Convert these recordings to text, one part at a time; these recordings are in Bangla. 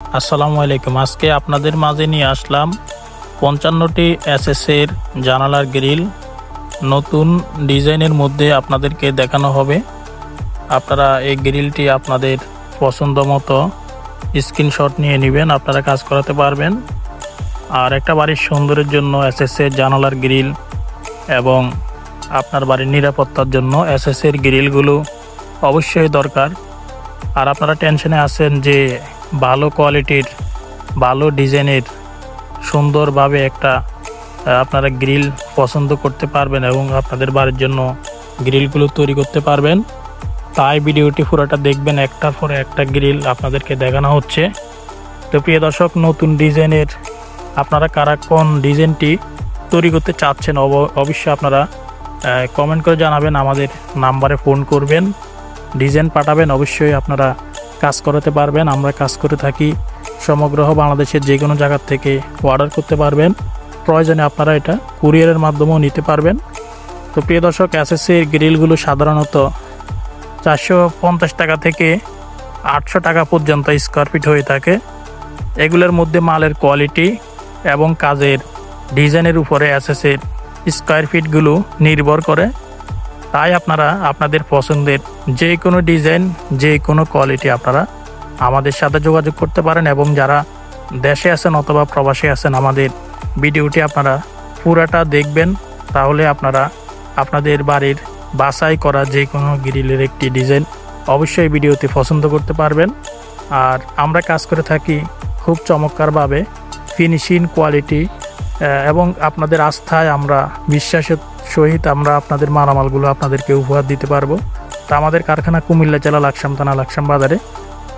আসসালামু আলাইকুম। আজকে আপনাদের মাঝে নিয়ে আসলাম 55টি এসএসের জানালার গ্রিল নতুন ডিজাইনের মধ্যে আপনাদেরকে দেখানো হবে। আপনারা এই গ্রিলটি আপনাদের পছন্দ মতো স্ক্রিনশট নিয়ে নেবেন, আপনারা কাজ করাতে পারবেন। আর একটা বাড়ির সৌন্দর্যের জন্য এসএসের জানালার গ্রিল এবং আপনার বাড়ির নিরাপত্তার জন্য এসএসের গ্রিলগুলো অবশ্যই দরকার। আর আপনারা টেনশনে আছেন যে ভালো কোয়ালিটির ভালো ডিজাইনের সুন্দরভাবে একটা আপনারা গ্রিল পছন্দ করতে পারবেন এবং আপনাদের বাড়ির জন্য গ্রিলগুলো তৈরি করতে পারবেন। তাই ভিডিওটি পুরোটা দেখবেন, একটার পরে একটা গ্রিল আপনাদেরকে দেখানো হচ্ছে। তো প্রিয় দর্শক, নতুন ডিজাইনের আপনারা কারা কোন ডিজাইনটি তৈরি করতে চাচ্ছেন অবশ্যই আপনারা কমেন্ট করে জানাবেন, আমাদের নাম্বারে ফোন করবেন, ডিজাইন পাঠাবেন, অবশ্যই আপনারা কাজ করাতে পারবেন। আমরা কাজ করে থাকি সমগ্র বাংলাদেশের যে কোনো জায়গার থেকে অর্ডার করতে পারবেন, প্রয়োজনে আপনারা এটা কুরিয়ারের মাধ্যমেও নিতে পারবেন। তো প্রিয় দর্শক, এসএসের গ্রিলগুলো সাধারণত 450 টাকা থেকে 800 টাকা পর্যন্ত স্কোয়ার ফিট হয়ে থাকে। এগুলোর মধ্যে মালের কোয়ালিটি এবং কাজের ডিজাইনের উপরে এসএসের স্কোয়ার ফিটগুলো নির্ভর করে। তাই আপনারা আপনাদের পছন্দের যে কোনো ডিজাইন যে কোনো কোয়ালিটি আপনারা আমাদের সাথে যোগাযোগ করতে পারেন। এবং যারা দেশে আছেন অথবা প্রবাসে আছেন, আমাদের ভিডিওটি আপনারা পুরাটা দেখবেন, তাহলে আপনারা আপনাদের বাড়ির বাছাই করা যে কোনো গ্রিলের একটি ডিজাইন অবশ্যই ভিডিওতে পছন্দ করতে পারবেন। আর আমরা কাজ করে থাকি খুব চমৎকারভাবে, ফিনিশিং কোয়ালিটি এবং আপনাদের আস্থায় আমরা বিশ্বাসের সহিত আমরা আপনাদের মালামালগুলো আপনাদেরকে উপহার দিতে পারবো। তা আমাদের কারখানা কুমিল্লা জেলা লাকসাম থানা লাকসাম বাজারে।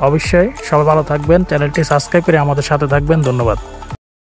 অবশ্যই সবাই ভালো থাকবেন, চ্যানেলটি সাবস্ক্রাইব করে আমাদের সাথে থাকবেন। ধন্যবাদ।